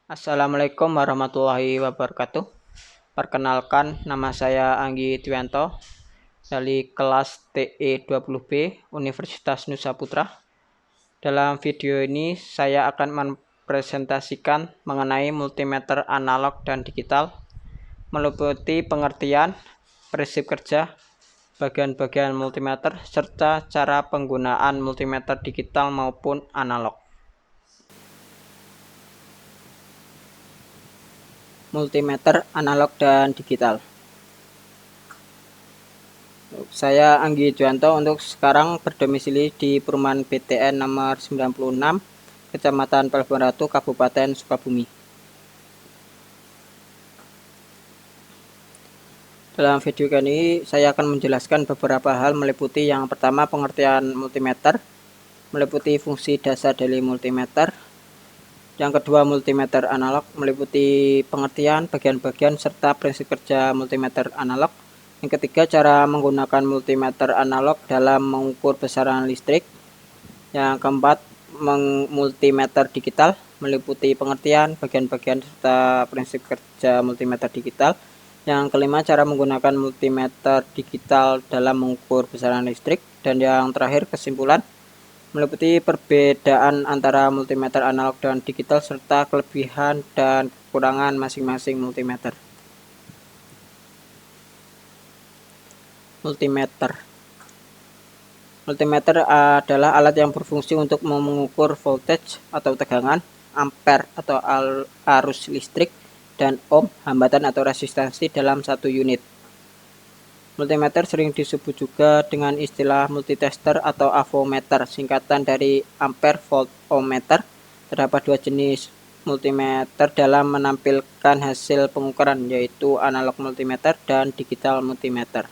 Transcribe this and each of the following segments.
Assalamualaikum warahmatullahi wabarakatuh. Perkenalkan, nama saya Anggi Twianto dari kelas TE20B Universitas Nusa Putra. Dalam video ini saya akan mempresentasikan mengenai multimeter analog dan digital, meliputi pengertian, prinsip kerja, bagian-bagian multimeter, serta cara penggunaan multimeter digital maupun analog. Multimeter analog dan digital. Saya Anggi Juanto, untuk sekarang berdomisili di perumahan BTN nomor 96, Kecamatan Pelabuhan Ratu, Kabupaten Sukabumi. Dalam video kali ini saya akan menjelaskan beberapa hal, meliputi yang pertama pengertian multimeter, meliputi fungsi dasar dari multimeter. Yang kedua, multimeter analog, meliputi pengertian, bagian-bagian, serta prinsip kerja multimeter analog. Yang ketiga, cara menggunakan multimeter analog dalam mengukur besaran listrik. Yang keempat, multimeter digital, meliputi pengertian, bagian-bagian, serta prinsip kerja multimeter digital. Yang kelima, cara menggunakan multimeter digital dalam mengukur besaran listrik. Dan yang terakhir, kesimpulan, meliputi perbedaan antara multimeter analog dan digital serta kelebihan dan kekurangan masing-masing multimeter. Multimeter adalah alat yang berfungsi untuk mengukur voltage atau tegangan, ampere atau arus listrik, dan ohm, hambatan atau resistansi dalam satu unit. Multimeter sering disebut juga dengan istilah multitester atau avometer, singkatan dari ampere volt ohmmeter. Terdapat dua jenis multimeter dalam menampilkan hasil pengukuran, yaitu analog multimeter dan digital multimeter.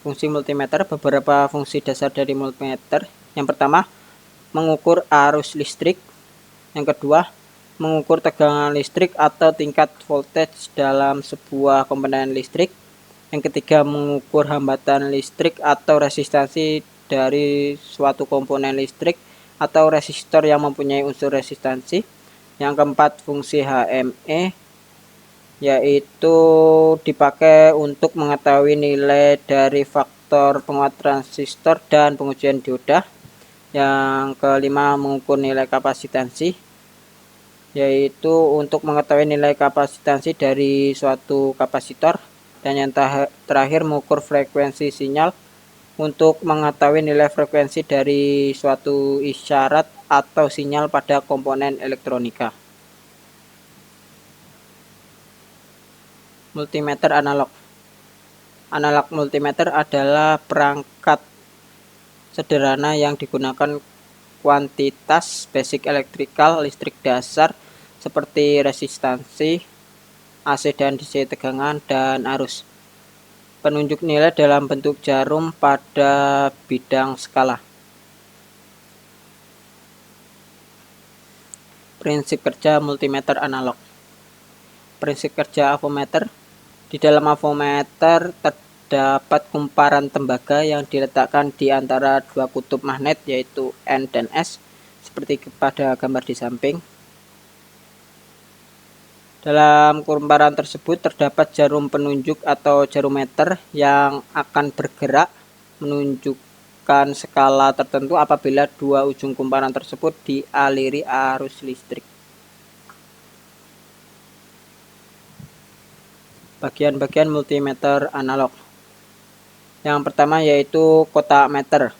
Fungsi multimeter, beberapa fungsi dasar dari multimeter. Yang pertama, mengukur arus listrik. Yang kedua, mengukur tegangan listrik atau tingkat voltage dalam sebuah komponen listrik. Yang ketiga, mengukur hambatan listrik atau resistansi dari suatu komponen listrik atau resistor yang mempunyai unsur resistansi. Yang keempat, fungsi HME, yaitu dipakai untuk mengetahui nilai dari faktor penguat transistor dan pengujian dioda. Yang kelima, mengukur nilai kapasitansi, yaitu untuk mengetahui nilai kapasitansi dari suatu kapasitor. Dan yang terakhir, mengukur frekuensi sinyal untuk mengetahui nilai frekuensi dari suatu isyarat atau sinyal pada komponen elektronika. Multimeter analog. Analog multimeter adalah perangkat sederhana yang digunakan kuantitas basic electrical listrik dasar seperti resistansi, AC dan DC tegangan, dan arus. Penunjuk nilai dalam bentuk jarum pada bidang skala. Prinsip kerja multimeter analog. Prinsip kerja avometer. Di dalam avometer terdapat kumparan tembaga yang diletakkan di antara dua kutub magnet, yaitu N dan S, seperti pada gambar di samping. Dalam kumparan tersebut terdapat jarum penunjuk atau jarometer yang akan bergerak menunjukkan skala tertentu apabila dua ujung kumparan tersebut dialiri arus listrik. Bagian-bagian multimeter analog. Yang pertama yaitu kotak meter.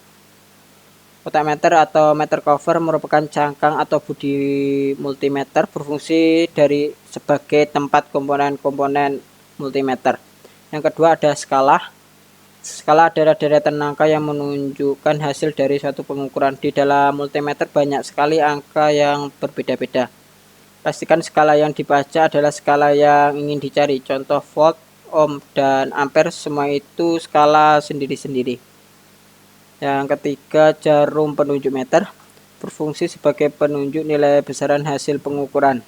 Kotak meter atau meter cover merupakan cangkang atau bodi multimeter, berfungsi sebagai tempat komponen-komponen multimeter. Yang kedua ada skala. Skala adalah deretan angka yang menunjukkan hasil dari suatu pengukuran. Di dalam multimeter banyak sekali angka yang berbeda-beda. Pastikan skala yang dibaca adalah skala yang ingin dicari. Contoh volt, ohm, dan ampere, semua itu skala sendiri-sendiri. Yang ketiga, jarum penunjuk meter, berfungsi sebagai penunjuk nilai besaran hasil pengukuran.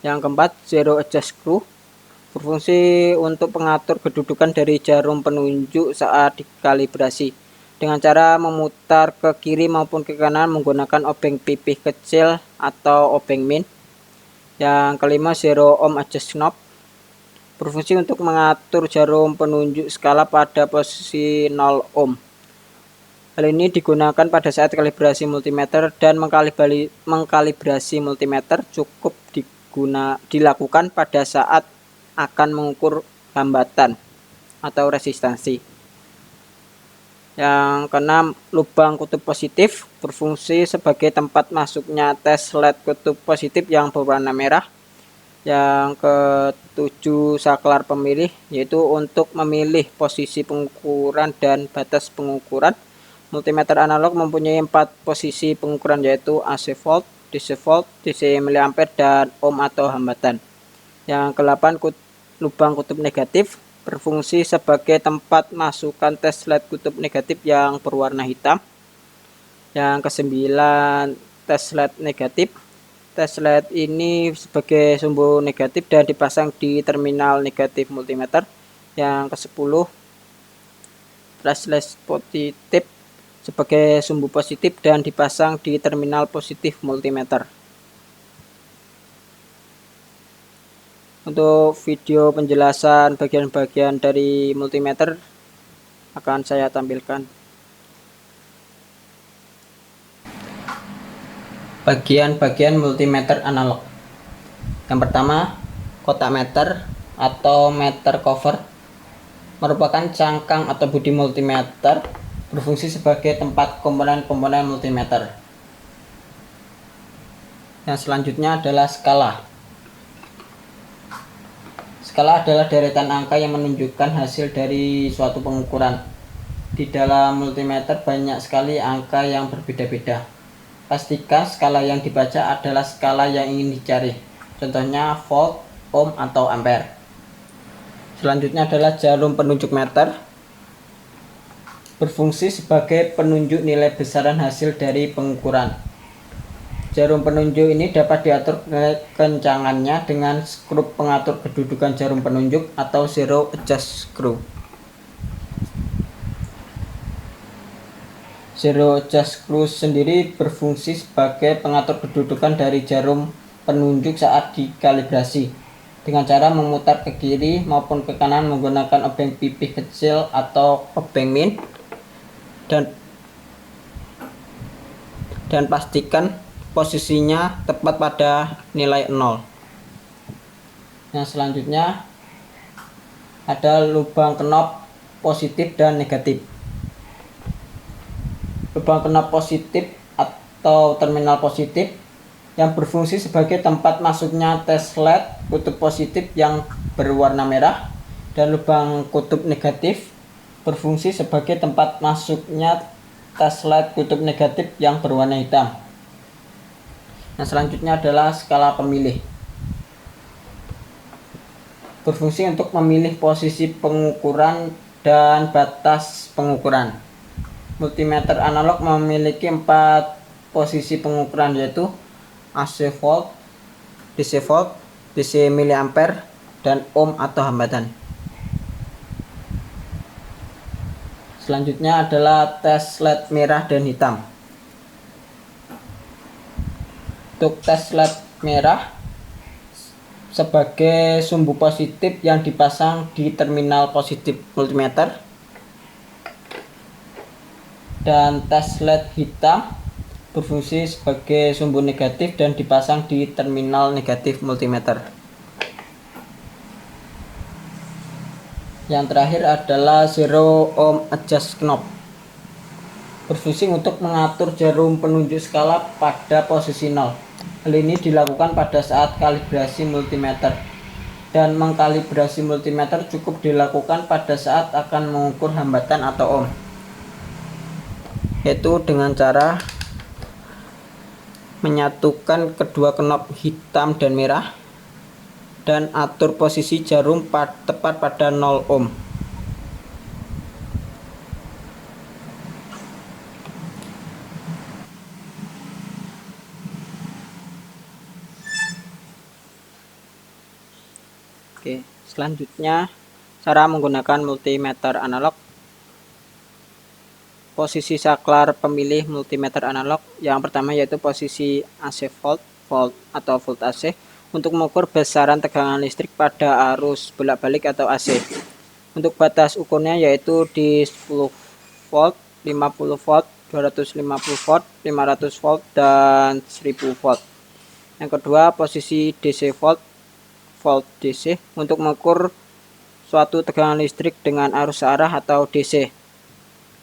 Yang keempat, zero adjust screw, berfungsi untuk mengatur kedudukan dari jarum penunjuk saat dikalibrasi. dengan cara memutar ke kiri maupun ke kanan menggunakan obeng pipih kecil atau obeng min. Yang kelima, zero ohm adjust knob, berfungsi untuk mengatur jarum penunjuk skala pada posisi 0 ohm. Hal ini digunakan pada saat kalibrasi multimeter, dan mengkalibrasi multimeter cukup dilakukan pada saat akan mengukur hambatan atau resistansi. Yang keenam, lubang kutub positif, berfungsi sebagai tempat masuknya tes LED kutub positif yang berwarna merah. Yang ketujuh, saklar pemilih, yaitu untuk memilih posisi pengukuran dan batas pengukuran. Multimeter analog mempunyai 4 posisi pengukuran, yaitu AC volt, DC volt, DC mA, dan ohm atau hambatan. Yang ke-8, lubang kutub negatif, berfungsi sebagai tempat masukkan tes LED kutub negatif yang berwarna hitam. Yang ke-9, tes LED negatif. Tes LED ini sebagai sumbu negatif dan dipasang di terminal negatif multimeter. Yang ke-10, tes LED positif sebagai sumbu positif dan dipasang di terminal positif multimeter. Untuk video penjelasan bagian-bagian dari multimeter akan saya tampilkan. Bagian-bagian multimeter analog. Yang pertama, kotak meter atau meter cover merupakan cangkang atau bodi multimeter, berfungsi sebagai tempat komponen-komponen multimeter. Yang selanjutnya adalah skala. Skala adalah deretan angka yang menunjukkan hasil dari suatu pengukuran. Di dalam multimeter banyak sekali angka yang berbeda-beda. Pastikan skala yang dibaca adalah skala yang ingin dicari. Contohnya volt, ohm, atau ampere. Selanjutnya adalah jarum penunjuk meter. Berfungsi sebagai penunjuk nilai besaran hasil dari pengukuran. Jarum penunjuk ini dapat diatur kencangannya dengan skrup pengatur kedudukan jarum penunjuk atau zero adjust screw. Zero adjust screw sendiri berfungsi sebagai pengatur kedudukan dari jarum penunjuk saat dikalibrasi, dengan cara memutar ke kiri maupun ke kanan menggunakan obeng pipih kecil atau obeng min, dan pastikan posisinya tepat pada nilai 0. Yang selanjutnya ada lubang knob positif dan negatif. Lubang knob positif atau terminal positif yang berfungsi sebagai tempat masuknya tes LED kutub positif yang berwarna merah, dan lubang kutub negatif berfungsi sebagai tempat masuknya tes LED kutub negatif yang berwarna hitam. Yang selanjutnya adalah skala pemilih. Berfungsi untuk memilih posisi pengukuran dan batas pengukuran. Multimeter analog memiliki 4 posisi pengukuran, yaitu AC volt, DC volt, DC mA, dan ohm atau hambatan. Selanjutnya adalah tes LED merah dan hitam. Untuk tes LED merah sebagai sumbu positif yang dipasang di terminal positif multimeter, dan tes LED hitam berfungsi sebagai sumbu negatif dan dipasang di terminal negatif multimeter. Yang terakhir adalah zero ohm adjust knob, berfungsi untuk mengatur jarum penunjuk skala pada posisi 0. Hal ini dilakukan pada saat kalibrasi multimeter, dan mengkalibrasi multimeter cukup dilakukan pada saat akan mengukur hambatan atau ohm, yaitu dengan cara menyatukan kedua knob hitam dan merah dan atur posisi jarum tepat pada 0 ohm. Oke, selanjutnya cara menggunakan multimeter analog. posisi saklar pemilih multimeter analog. Yang pertama yaitu posisi AC volt atau volt AC untuk mengukur besaran tegangan listrik pada arus bolak-balik atau AC. Untuk batas ukurnya yaitu di 10 volt, 50 volt, 250 volt, 500 volt, dan 1000 volt. Yang kedua posisi DC volt DC untuk mengukur suatu tegangan listrik dengan arus searah atau DC.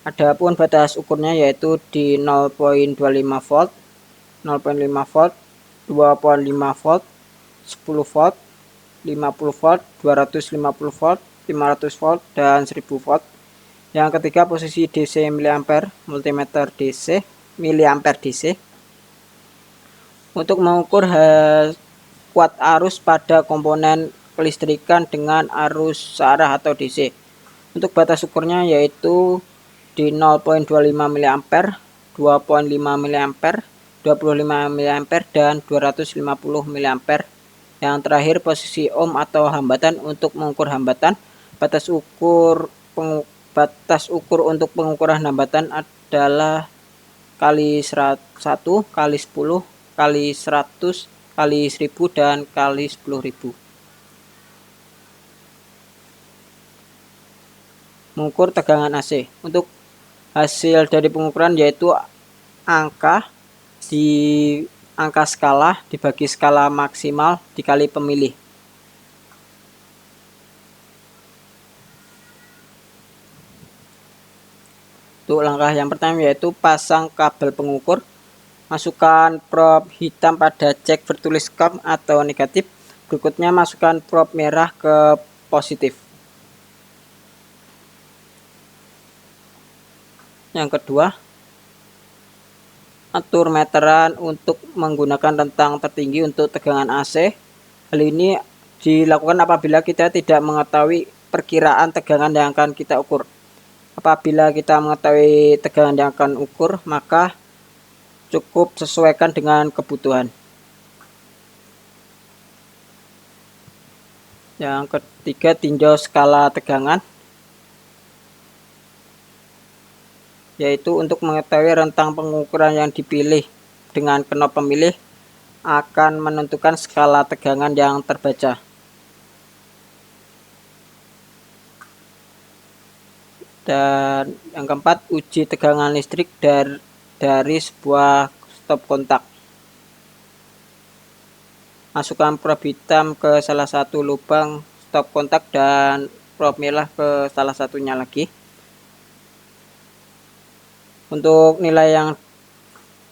Adapun batas ukurnya yaitu di 0.25 volt, 0.5 volt, 2.5 volt, 10 volt, 50 volt, 250 volt, 500 volt, dan 1000 volt. Yang ketiga posisi DC miliampere, multimeter DC miliampere DC untuk mengukur kuat arus pada komponen kelistrikan dengan arus searah atau DC. Untuk batas ukurnya yaitu di 0.25 mA, 2.5 mA, 25 mA, dan 250 mA. Yang terakhir posisi ohm atau hambatan untuk mengukur hambatan. Batas ukur untuk pengukuran hambatan adalah kali 100, kali 10, kali 100, kali 1000, dan kali 10.000. Mengukur tegangan AC. Untuk hasil dari pengukuran yaitu angka skala dibagi skala maksimal dikali pemilih. Untuk langkah yang pertama yaitu pasang kabel pengukur, masukkan prob hitam pada cek bertulis COM atau negatif. Berikutnya masukkan prob merah ke positif. Yang kedua, atur meteran untuk menggunakan rentang tertinggi untuk tegangan AC. Hal ini dilakukan apabila kita tidak mengetahui perkiraan tegangan yang akan kita ukur. Apabila kita mengetahui tegangan yang akan ukur, maka cukup sesuaikan dengan kebutuhan. Yang ketiga, tinjau skala tegangan, yaitu untuk mengetahui rentang pengukuran yang dipilih. Dengan knob pemilih akan menentukan skala tegangan yang terbaca. Dan yang keempat, uji tegangan listrik dari sebuah stop kontak. Masukkan prob hitam ke salah satu lubang stop kontak dan prob merah ke salah satunya lagi. Untuk nilai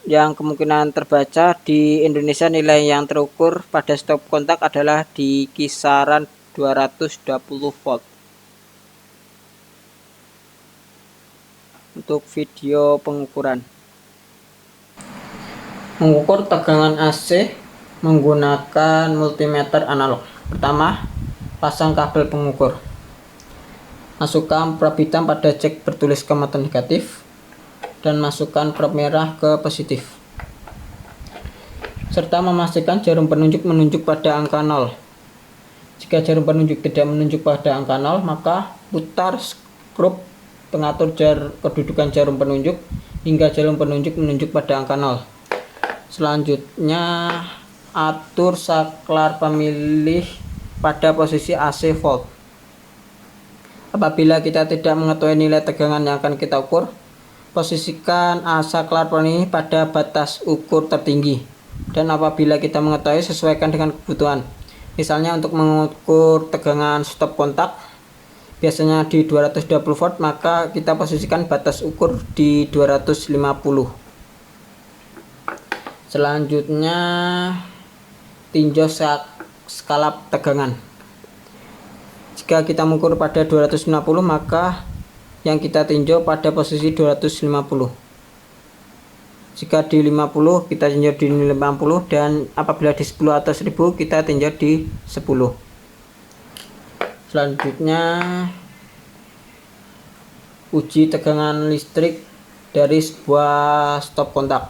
yang kemungkinan terbaca di Indonesia, nilai yang terukur pada stop kontak adalah di kisaran 220 volt. Untuk video pengukuran, mengukur tegangan AC menggunakan multimeter analog. Pertama, pasang kabel pengukur. Masukkan prob hitam pada cek bertulis COM atau negatif dan masukkan prob merah ke positif, serta memastikan jarum penunjuk menunjuk pada angka 0. Jika jarum penunjuk tidak menunjuk pada angka 0, maka putar skrup pengatur kedudukan jarum penunjuk hingga jarum penunjuk menunjuk pada angka 0. Selanjutnya, atur saklar pemilih pada posisi AC volt. Apabila kita tidak mengetahui nilai tegangan yang akan kita ukur, posisikan saklar pemilih pada batas ukur tertinggi. Dan apabila kita mengetahui, sesuaikan dengan kebutuhan. Misalnya untuk mengukur tegangan stop kontak biasanya di 220 volt, maka kita posisikan batas ukur di 250. Selanjutnya, tinjau skala tegangan. Jika kita mengukur pada 250, maka yang kita tinjau pada posisi 250. Jika di 50, kita tinjau di 50, dan apabila di 10 atau 1000, kita tinjau di 10. Selanjutnya, uji tegangan listrik dari sebuah stop kontak.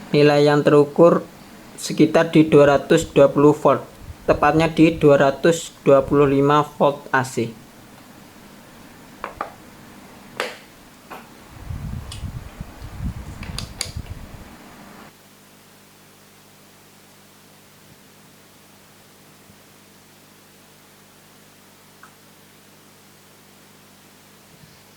Nilai yang terukur sekitar di 220 volt, tepatnya di 225 volt AC.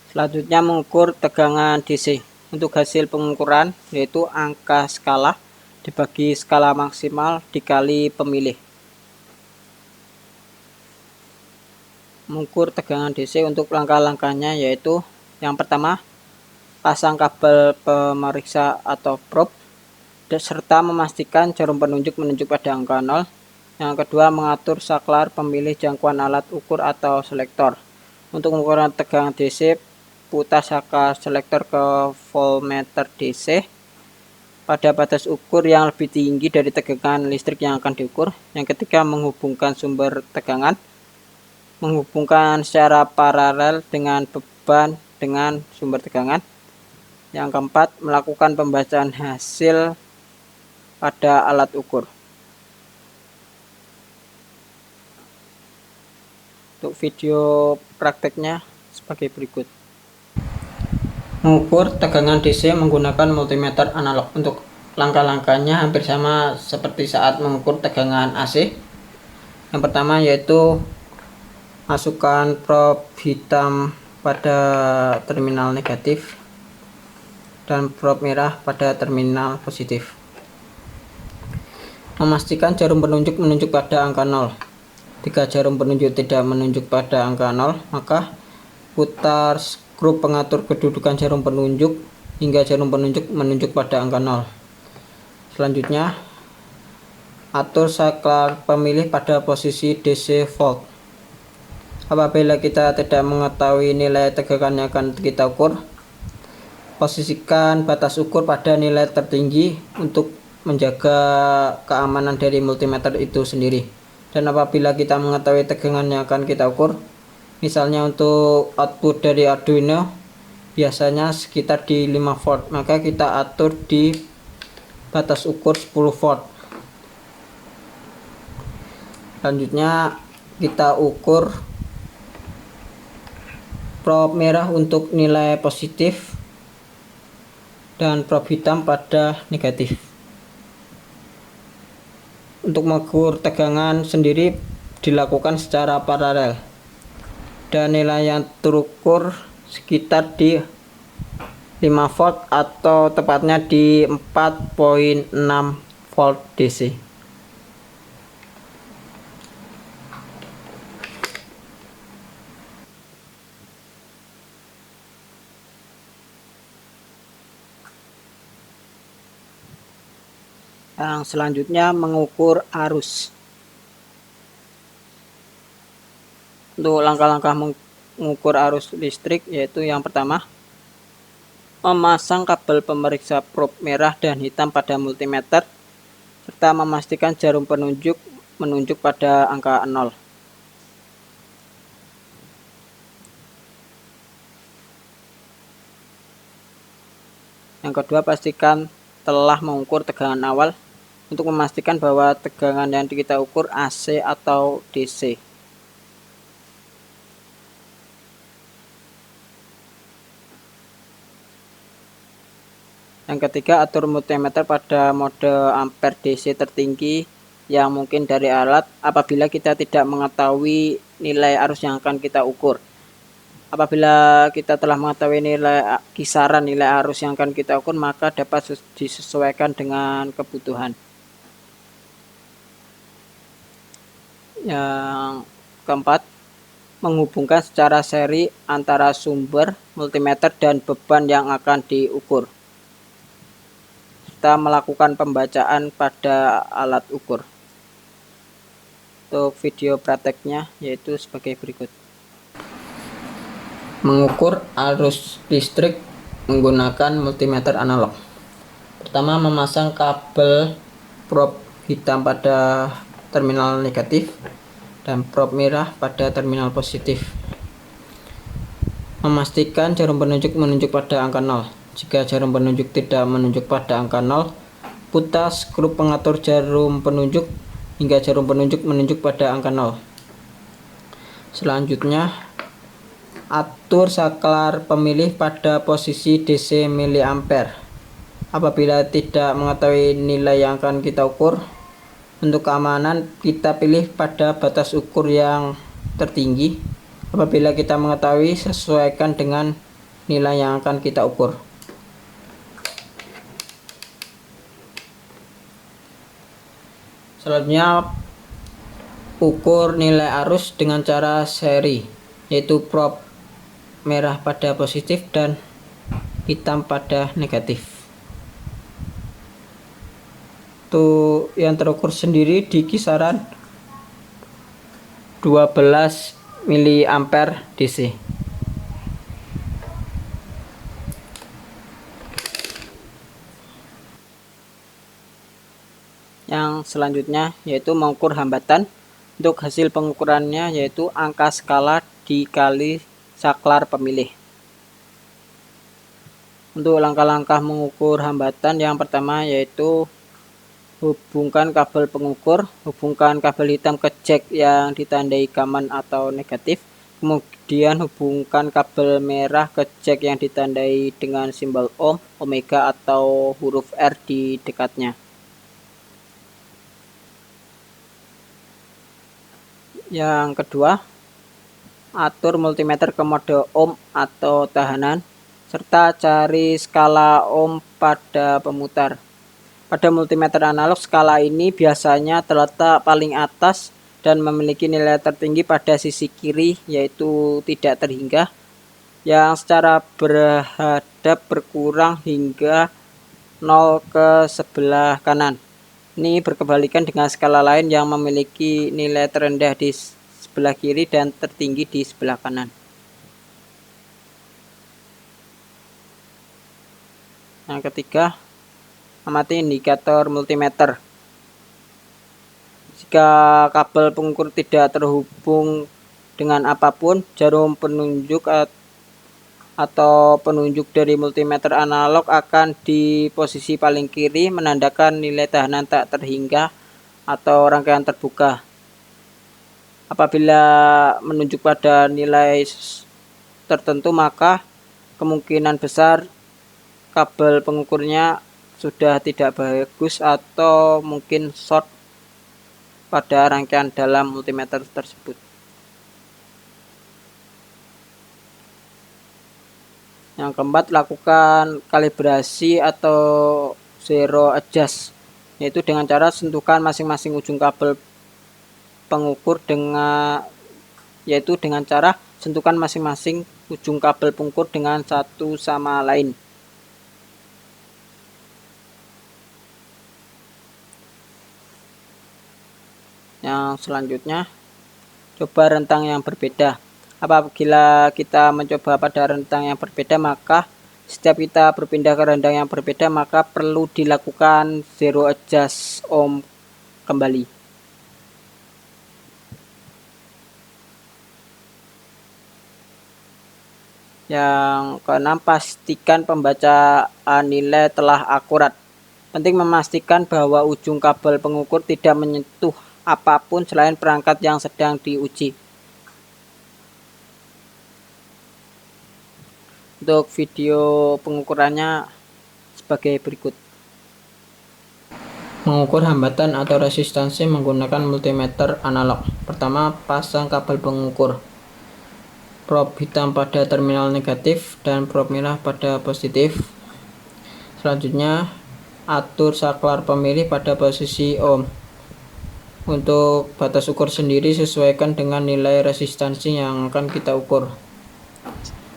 Selanjutnya mengukur tegangan DC. Untuk hasil pengukuran yaitu angka skala dibagi skala maksimal dikali pemilih. Mengukur tegangan DC untuk langkah-langkahnya yaitu yang pertama, pasang kabel pemeriksa atau probe serta memastikan jarum penunjuk menunjuk pada angka 0. Yang kedua, mengatur saklar pemilih jangkauan alat ukur atau selektor. Untuk mengukur tegangan DC, putar saklar selektor ke voltmeter DC pada batas ukur yang lebih tinggi dari tegangan listrik yang akan diukur. Yang ketiga, menghubungkan sumber tegangan, menghubungkan secara paralel dengan beban dengan sumber tegangan. Yang keempat, melakukan pembacaan hasil pada alat ukur. Untuk video prakteknya sebagai berikut. Mengukur tegangan DC menggunakan multimeter analog. Untuk langkah-langkahnya hampir sama seperti saat mengukur tegangan AC. Yang pertama yaitu masukkan probe hitam pada terminal negatif dan probe merah pada terminal positif. Memastikan jarum penunjuk menunjuk pada angka 0. Jika jarum penunjuk tidak menunjuk pada angka 0, maka putar skru pengatur kedudukan jarum penunjuk hingga jarum penunjuk menunjuk pada angka 0. Selanjutnya, atur saklar pemilih pada posisi DC volt. Apabila kita tidak mengetahui nilai tegangan yang akan kita ukur, posisikan batas ukur pada nilai tertinggi untuk menjaga keamanan dari multimeter itu sendiri. Dan apabila kita mengetahui tegangan yang akan kita ukur, misalnya untuk output dari Arduino biasanya sekitar di 5 volt, maka kita atur di batas ukur 10 volt. Selanjutnya kita ukur probe merah untuk nilai positif dan probe hitam pada negatif. Untuk mengukur tegangan sendiri dilakukan secara paralel dan nilai yang terukur sekitar di 5 volt atau tepatnya di 4,6 volt DC. Yang selanjutnya mengukur arus. Untuk langkah-langkah mengukur arus listrik yaitu yang pertama, memasang kabel pemeriksa probe merah dan hitam pada multimeter serta memastikan jarum penunjuk menunjuk pada angka 0. Yang kedua, pastikan telah mengukur tegangan awal untuk memastikan bahwa tegangan yang kita ukur AC atau DC. Yang ketiga, atur multimeter pada mode ampere DC tertinggi yang mungkin dari alat apabila kita tidak mengetahui nilai arus yang akan kita ukur. Apabila kita telah mengetahui kisaran nilai arus yang akan kita ukur, maka dapat disesuaikan dengan kebutuhan. Yang keempat, menghubungkan secara seri antara sumber multimeter dan beban yang akan diukur. Kita melakukan pembacaan pada alat ukur. Untuk video prakteknya yaitu sebagai berikut. Mengukur arus listrik menggunakan multimeter analog. Pertama, memasang kabel probe hitam pada terminal negatif dan probe merah pada terminal positif. Memastikan jarum penunjuk menunjuk pada angka 0. Jika jarum penunjuk tidak menunjuk pada angka 0, putar skrup pengatur jarum penunjuk hingga jarum penunjuk menunjuk pada angka 0. Selanjutnya, atur saklar pemilih pada posisi DC mA. Apabila tidak mengetahui nilai yang akan kita ukur, untuk keamanan kita pilih pada batas ukur yang tertinggi. Apabila kita mengetahui, sesuaikan dengan nilai yang akan kita ukur. Selanjutnya, ukur nilai arus dengan cara seri, yaitu prob merah pada positif dan hitam pada negatif. Tuh yang terukur sendiri di kisaran 12 mA DC. Yang selanjutnya yaitu mengukur hambatan. Untuk hasil pengukurannya yaitu angka skala dikali saklar pemilih. Untuk langkah-langkah mengukur hambatan, yang pertama yaitu hubungkan kabel pengukur, hubungkan kabel hitam ke jack yang ditandai common atau negatif. Kemudian hubungkan kabel merah ke jack yang ditandai dengan simbol ohm, omega atau huruf R di dekatnya. Yang kedua, atur multimeter ke mode ohm atau tahanan, serta cari skala ohm pada pemutar. Pada multimeter analog, skala ini biasanya terletak paling atas dan memiliki nilai tertinggi pada sisi kiri, yaitu tidak terhingga, yang secara berhadap berkurang hingga 0 ke sebelah kanan. Ini berkebalikan dengan skala lain yang memiliki nilai terendah di sebelah kiri dan tertinggi di sebelah kanan. Yang ketiga, amati indikator multimeter. Jika kabel pengukur tidak terhubung dengan apapun, jarum penunjuk atau penunjuk dari multimeter analog akan di posisi paling kiri, menandakan nilai tahanan tak terhingga atau rangkaian terbuka. Apabila menunjuk pada nilai tertentu, maka kemungkinan besar kabel pengukurnya sudah tidak bagus atau mungkin short pada rangkaian dalam multimeter tersebut. Yang keempat, lakukan kalibrasi atau zero adjust, yaitu dengan cara sentuhkan masing-masing ujung kabel pengukur dengan cara sentuhkan masing-masing ujung kabel pengukur dengan satu sama lain. Yang selanjutnya, coba rentang yang berbeda. Apabila kita mencoba pada rentang yang berbeda, maka setiap kita berpindah ke rentang yang berbeda, maka perlu dilakukan zero adjust ohm kembali. Yang keenam, pastikan pembacaan nilai telah akurat. Penting memastikan bahwa ujung kabel pengukur tidak menyentuh apapun selain perangkat yang sedang diuji. Untuk video pengukurannya sebagai berikut. Mengukur hambatan atau resistansi menggunakan multimeter analog. Pertama, pasang kabel pengukur. Prob hitam pada terminal negatif dan prob merah pada positif. Selanjutnya, atur saklar pemilih pada posisi ohm. Untuk batas ukur sendiri sesuaikan dengan nilai resistansi yang akan kita ukur.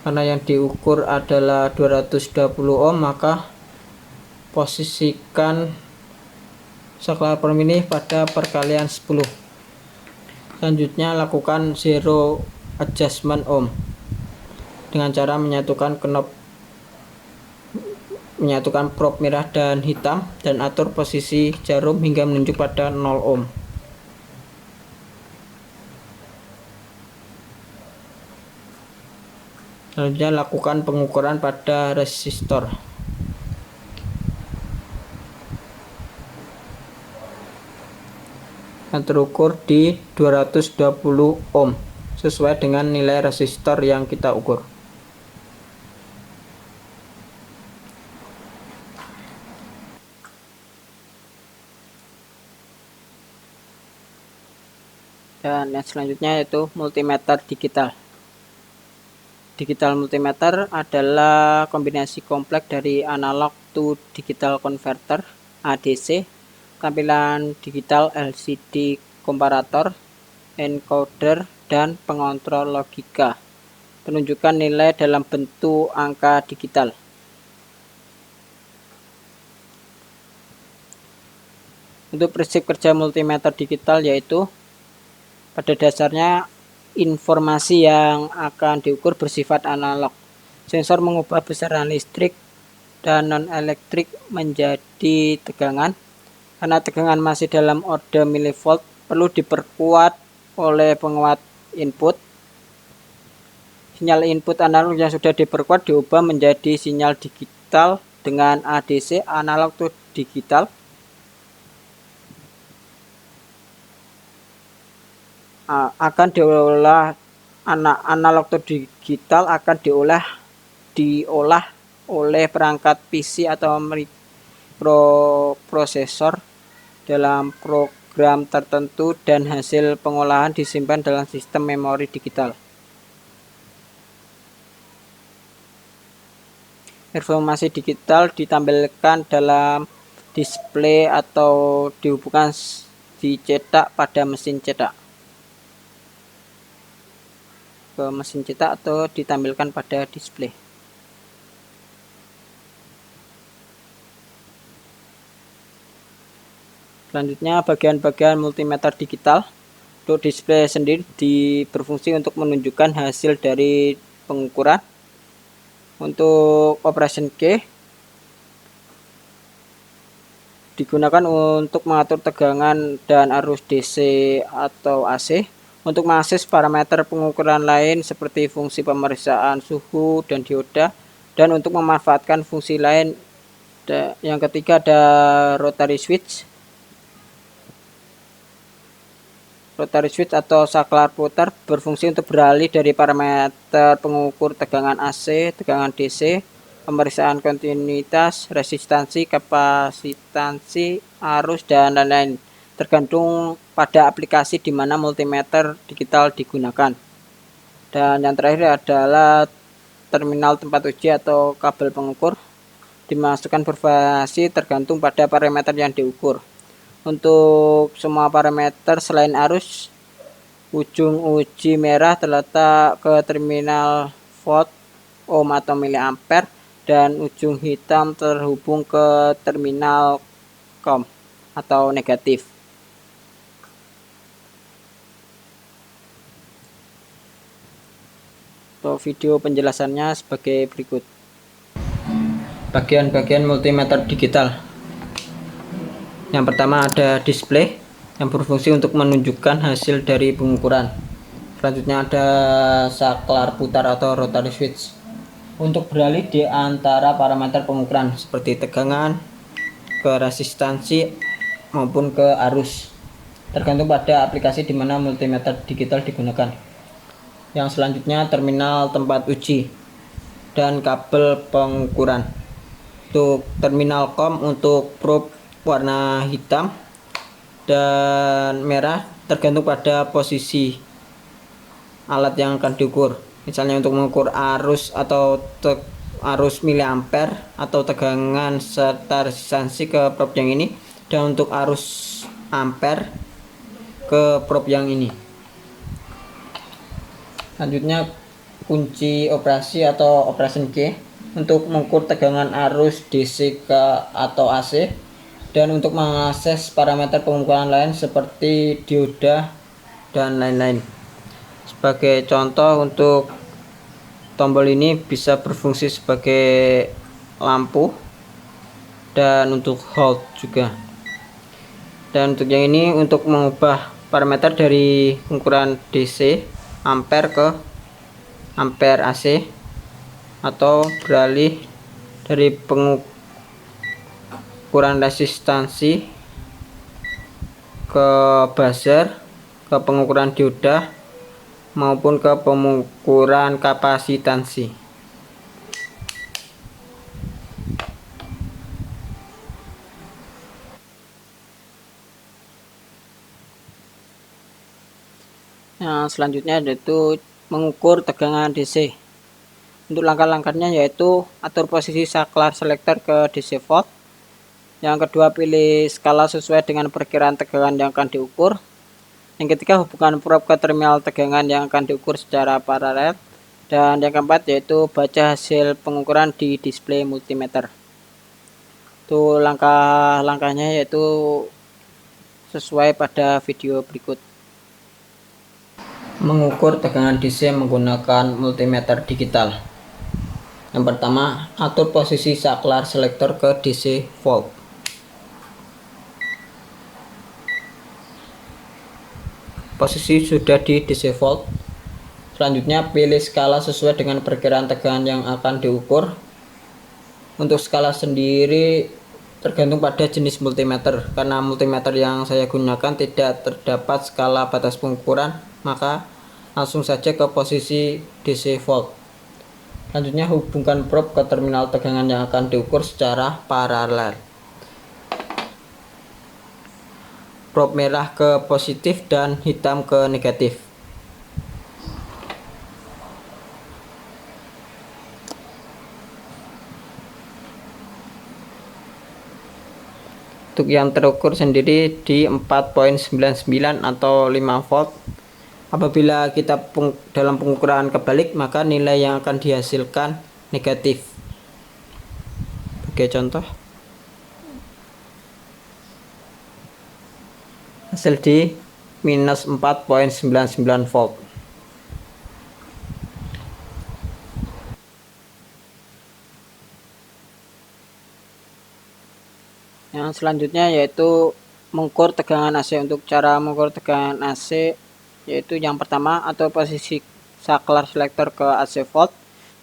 Karena yang diukur adalah 220 ohm, maka posisikan saklar pemilih pada perkalian 10. Selanjutnya, lakukan zero adjustment ohm dengan cara menyatukan prob merah dan hitam dan atur posisi jarum hingga menunjuk pada 0 ohm. Selanjutnya, lakukan pengukuran pada resistor. yang terukur di 220 ohm sesuai dengan nilai resistor yang kita ukur. Dan yang selanjutnya yaitu multimeter digital. Digital multimeter adalah kombinasi kompleks dari analog to digital converter ADC, tampilan digital LCD komparator, encoder, dan pengontrol logika, penunjukan nilai dalam bentuk angka digital. Untuk prinsip kerja multimeter digital yaitu pada dasarnya informasi yang akan diukur bersifat analog. Sensor mengubah besaran listrik dan non-elektrik menjadi tegangan. Karena tegangan masih dalam order milivolt, perlu diperkuat oleh penguat input. Sinyal input analog yang sudah diperkuat diubah menjadi sinyal digital dengan ADC, analog to digital. Akan diolah analog to digital akan diolah oleh perangkat PC atau mikroprosesor dalam program tertentu dan hasil pengolahan disimpan dalam sistem memori digital. Informasi digital ditampilkan dalam display atau dihubungkan dicetak pada mesin cetak. Ke mesin cetak atau ditampilkan pada display. Selanjutnya bagian-bagian multimeter digital. Untuk display sendiri berfungsi untuk menunjukkan hasil dari pengukuran. Untuk operation key digunakan untuk mengatur tegangan dan arus DC atau AC. Untuk mengakses parameter pengukuran lain seperti fungsi pemeriksaan suhu dan dioda, dan untuk memanfaatkan fungsi lain. Yang ketiga ada rotary switch. Rotary switch atau saklar putar berfungsi untuk beralih dari parameter pengukur tegangan AC, tegangan DC, pemeriksaan kontinuitas, resistansi, kapasitansi, arus, dan lain-lain, tergantung pada aplikasi di mana multimeter digital digunakan. Dan yang terakhir adalah terminal tempat uji atau kabel pengukur, dimasukkan bervariasi tergantung pada parameter yang diukur. Untuk semua parameter selain arus, ujung uji merah terletak ke terminal volt, ohm atau miliampere, dan ujung hitam terhubung ke terminal COM atau negatif. Untuk video penjelasannya sebagai berikut. Bagian-bagian multimeter digital. Yang pertama ada display yang berfungsi untuk menunjukkan hasil dari pengukuran. Selanjutnya ada saklar putar atau rotary switch untuk beralih di antara parameter pengukuran seperti tegangan, ke resistansi maupun ke arus, tergantung pada aplikasi di mana multimeter digital digunakan. Yang selanjutnya terminal tempat uji dan kabel pengukuran. Untuk terminal COM untuk probe warna hitam dan merah tergantung pada posisi alat yang akan diukur. Misalnya untuk mengukur arus atau arus miliampere atau tegangan serta resistansi ke probe yang ini, dan untuk arus ampere ke probe yang ini. Selanjutnya kunci operasi atau operation key untuk mengukur tegangan arus DC atau AC, dan untuk mengakses parameter pengukuran lain seperti dioda dan lain-lain. Sebagai contoh, untuk tombol ini bisa berfungsi sebagai lampu dan untuk hold juga. Dan untuk yang ini untuk mengubah parameter dari ukuran DC ampere ke ampere AC, atau beralih dari pengukuran resistansi ke buzzer, ke pengukuran dioda, maupun ke pengukuran kapasitansi. Yang selanjutnya yaitu mengukur tegangan DC. Untuk langkah-langkahnya yaitu atur posisi saklar selector ke DC volt. Yang kedua, pilih skala sesuai dengan perkiraan tegangan yang akan diukur. Yang ketiga, hubungkan probe ke terminal tegangan yang akan diukur secara paralel. Dan yang keempat yaitu baca hasil pengukuran di display multimeter. Itu langkah-langkahnya yaitu sesuai pada video berikut. Mengukur tegangan DC menggunakan multimeter digital. Yang pertama, atur posisi saklar selector ke DC volt. Posisi sudah di DC volt. Selanjutnya, pilih skala sesuai dengan perkiraan tegangan yang akan diukur. Untuk skala sendiri tergantung pada jenis multimeter. Karena multimeter yang saya gunakan tidak terdapat skala batas pengukuran, maka langsung saja ke posisi DC volt. Selanjutnya, hubungkan probe ke terminal tegangan yang akan diukur secara paralel. Probe merah ke positif dan hitam ke negatif. Untuk yang terukur sendiri di 4,99 atau 5 volt. Apabila kita dalam pengukuran kebalik, maka nilai yang akan dihasilkan negatif. Sebagai contoh, hasil di minus 4,99 volt. Yang selanjutnya yaitu mengukur tegangan AC. Untuk cara mengukur tegangan AC yaitu yang pertama, atur posisi saklar selector ke AC volt.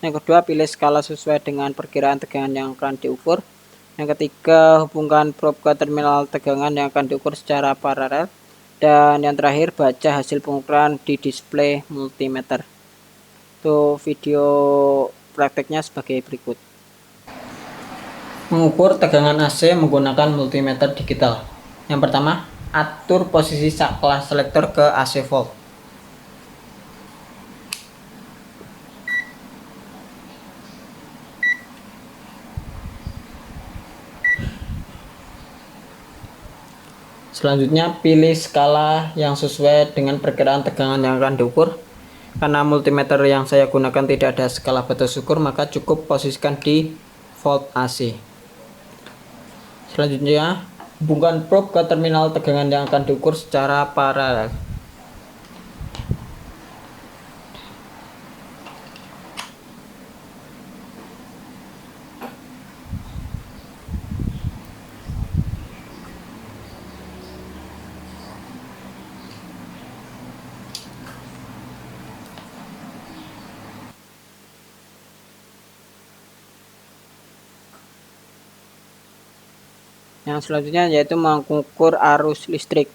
Yang kedua, pilih skala sesuai dengan perkiraan tegangan yang akan diukur. Yang ketiga, hubungkan probe ke terminal tegangan yang akan diukur secara paralel. Dan yang terakhir, baca hasil pengukuran di display multimeter. Itu video prakteknya sebagai berikut. Mengukur tegangan AC menggunakan multimeter digital. Yang pertama, atur posisi saklar selector ke AC volt. Selanjutnya, pilih skala yang sesuai dengan perkiraan tegangan yang akan diukur. Karena multimeter yang saya gunakan tidak ada skala batas ukur, maka cukup posisikan di volt AC. Selanjutnya, hubungkan probe ke terminal tegangan yang akan diukur secara paralel. Yang selanjutnya yaitu mengukur arus listrik.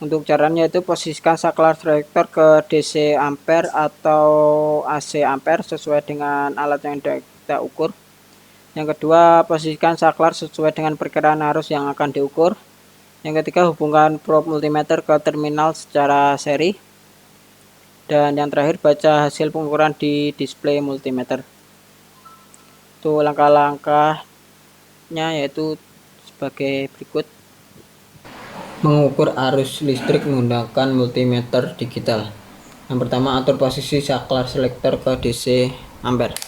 Untuk caranya yaitu posisikan saklar selector ke DC ampere atau AC ampere sesuai dengan alat yang kita ukur. Yang kedua, posisikan saklar sesuai dengan perkiraan arus yang akan diukur. Yang ketiga, hubungkan probe multimeter ke terminal secara seri. Dan yang terakhir, baca hasil pengukuran di display multimeter. Itu langkah-langkahnya yaitu sebagai berikut. Mengukur arus listrik menggunakan multimeter digital. Yang pertama, atur posisi saklar selector ke DC ampere.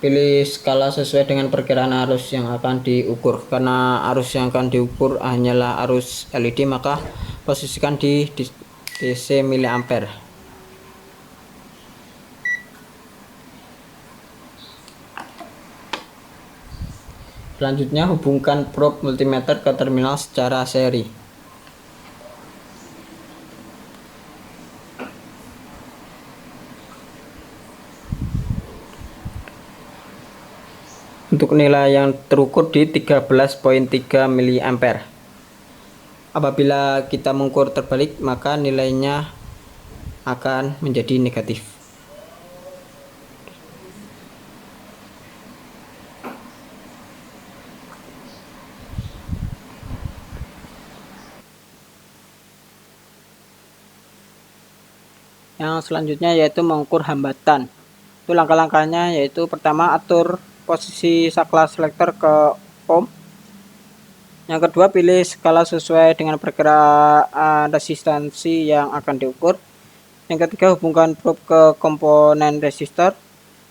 Pilih skala sesuai dengan perkiraan arus yang akan diukur. Karena arus yang akan diukur hanyalah arus LED, maka posisikan di DC miliampere. Selanjutnya, hubungkan probe multimeter ke terminal secara seri. Untuk nilai yang terukur di 13,3 mA. Apabila kita mengukur terbalik, maka nilainya akan menjadi negatif. Yang selanjutnya yaitu mengukur hambatan. Itu langkah-langkahnya yaitu pertama, atur posisi saklar selektor ke ohm. Yang kedua, pilih skala sesuai dengan perkiraan resistansi yang akan diukur. Yang ketiga, hubungkan probe ke komponen resistor.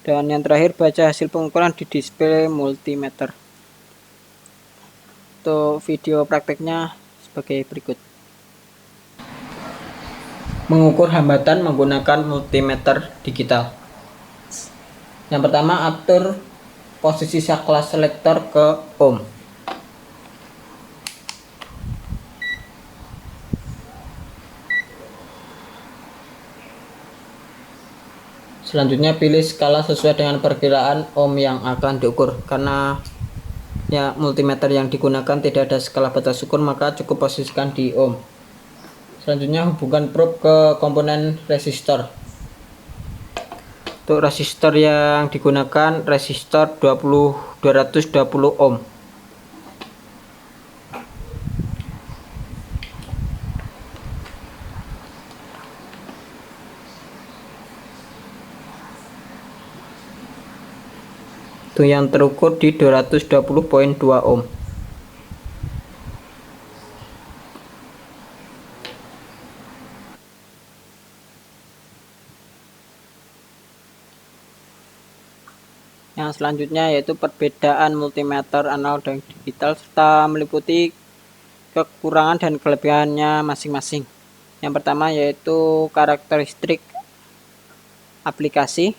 Dan yang terakhir, baca hasil pengukuran di display multimeter. Untuk video prakteknya sebagai berikut. Mengukur hambatan menggunakan multimeter digital. Yang pertama, atur posisi saklar selektor ke ohm. Selanjutnya, pilih skala sesuai dengan perkiraan ohm yang akan diukur. Karena multimeter yang digunakan tidak ada skala batas ukur, maka cukup posisikan di ohm. Selanjutnya, hubungkan probe ke komponen resistor. Untuk resistor yang digunakan resistor 220 ohm. Itu yang terukur di 220,2 ohm. Yang selanjutnya yaitu perbedaan multimeter analog dan digital serta meliputi kekurangan dan kelebihannya masing-masing. Yang pertama yaitu karakteristik aplikasi.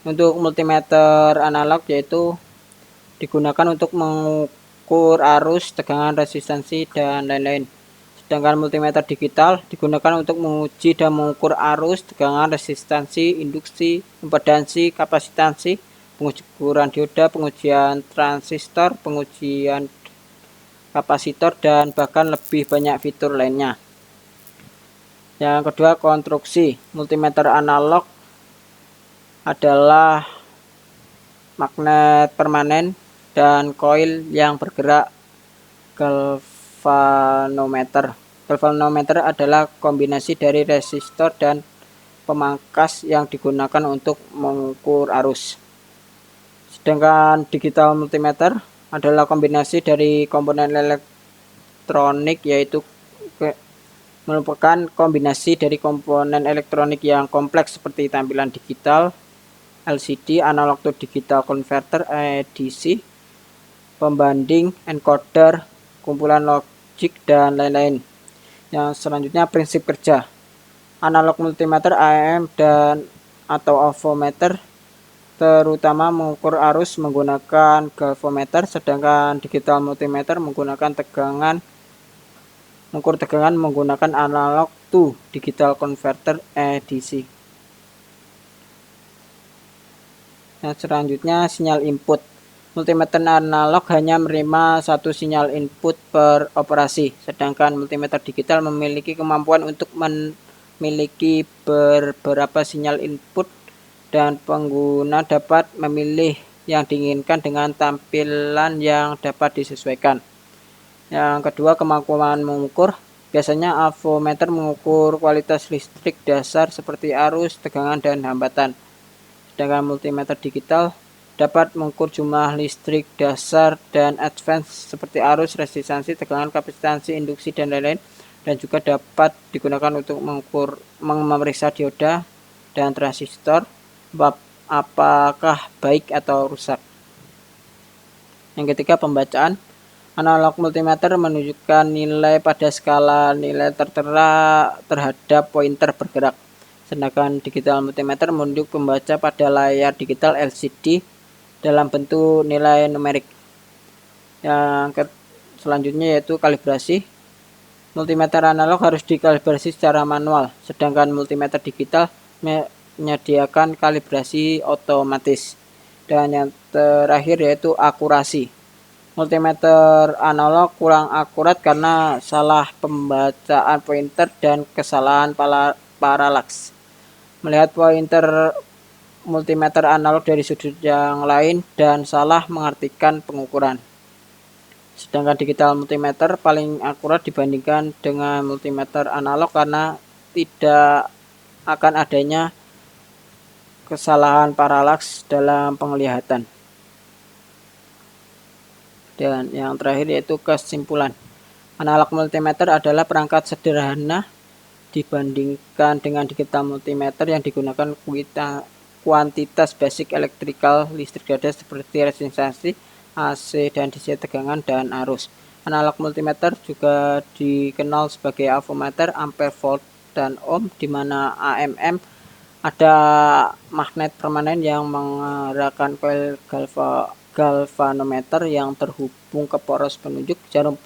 Untuk multimeter analog yaitu digunakan untuk mengukur arus, tegangan, resistansi, dan lain-lain. Sedangkan multimeter digital digunakan untuk menguji dan mengukur arus, tegangan, resistansi, induksi, impedansi, kapasitansi, pengukuran dioda, pengujian transistor, pengujian kapasitor, dan bahkan lebih banyak fitur lainnya. Yang kedua, konstruksi. Multimeter analog adalah magnet permanen dan koil yang bergerak. Galvanometer. Galvanometer adalah kombinasi dari resistor dan pemangkas yang digunakan untuk mengukur arus. Sedangkan digital multimeter adalah kombinasi dari komponen elektronik, yaitu merupakan kombinasi dari komponen elektronik yang kompleks seperti tampilan digital, LCD, analog to digital converter, ADC, pembanding, encoder, kumpulan logik, dan lain-lain. Yang selanjutnya, prinsip kerja. Analog multimeter AM dan atau avometer terutama mengukur arus menggunakan galvanometer, sedangkan digital multimeter mengukur tegangan menggunakan analog to digital converter, ADC. Yang selanjutnya, sinyal input. Multimeter analog hanya menerima satu sinyal input per operasi, sedangkan multimeter digital memiliki kemampuan untuk memiliki beberapa sinyal input dan pengguna dapat memilih yang diinginkan dengan tampilan yang dapat disesuaikan. Yang kedua, kemampuan mengukur. Biasanya avometer mengukur kualitas listrik dasar seperti arus, tegangan, dan hambatan. Sedangkan multimeter digital dapat mengukur jumlah listrik dasar dan advance seperti arus, resistansi, tegangan, kapasitansi, induksi, dan lain-lain, dan juga dapat digunakan untuk memeriksa dioda dan transistor apakah baik atau rusak. Yang ketiga, pembacaan. Analog multimeter menunjukkan nilai pada skala nilai tertera terhadap pointer bergerak. Sedangkan digital multimeter menunjuk pembaca pada layar digital LCD dalam bentuk nilai numerik. Yang selanjutnya yaitu kalibrasi. Multimeter analog harus dikalibrasi secara manual, sedangkan multimeter digital menyediakan kalibrasi otomatis. Dan yang terakhir yaitu akurasi. Multimeter analog kurang akurat karena salah pembacaan pointer dan kesalahan paralaks. Melihat pointer multimeter analog dari sudut yang lain dan salah mengartikan pengukuran. Sedangkan digital multimeter paling akurat dibandingkan dengan multimeter analog karena tidak akan adanya kesalahan paralaks dalam penglihatan. Dan yang terakhir yaitu kesimpulan. Analog multimeter adalah perangkat sederhana dibandingkan dengan digital multimeter yang digunakan kuantitas basic electrical listrik dada seperti resistansi, AC dan DC, tegangan dan arus. Analog multimeter juga dikenal sebagai avometer, ampere, volt dan ohm, di mana AMM ada magnet permanen yang mengarahkan coil galvanometer yang terhubung ke poros penunjuk jarum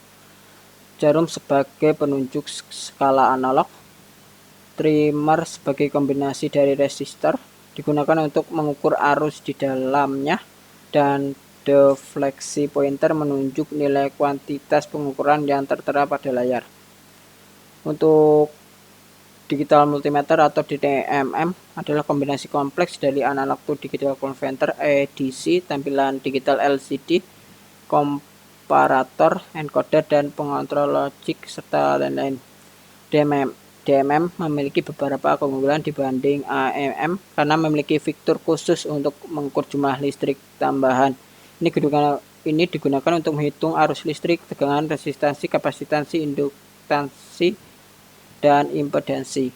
sebagai penunjuk skala analog, trimmer sebagai kombinasi dari resistor digunakan untuk mengukur arus di dalamnya, dan defleksi pointer menunjuk nilai kuantitas pengukuran yang tertera pada layar. Untuk digital multimeter atau DMM adalah kombinasi kompleks dari analog to digital converter ADC, tampilan digital LCD, komparator, encoder, dan pengontrol logik, serta lain-lain. DMM memiliki beberapa keunggulan dibanding AMM karena memiliki fitur khusus untuk mengukur jumlah listrik tambahan. Ini digunakan untuk menghitung arus listrik, tegangan, resistansi, kapasitansi, induktansi, dan impedansi.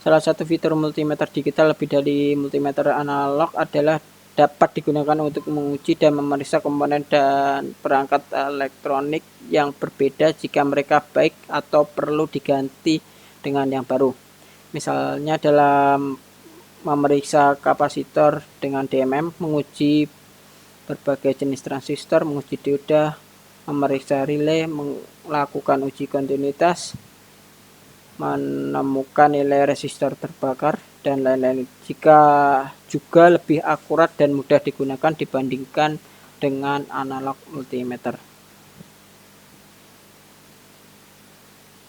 Salah satu fitur multimeter digital lebih dari multimeter analog adalah dapat digunakan untuk menguji dan memeriksa komponen dan perangkat elektronik yang berbeda jika mereka baik atau perlu diganti dengan yang baru. Misalnya dalam memeriksa kapasitor dengan DMM, menguji berbagai jenis transistor, menguji dioda, memeriksa relay, melakukan uji kontinuitas, menemukan nilai resistor terbakar, dan lain-lain. Jika juga lebih akurat dan mudah digunakan dibandingkan dengan analog multimeter.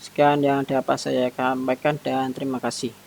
Sekian yang dapat saya sampaikan dan terima kasih.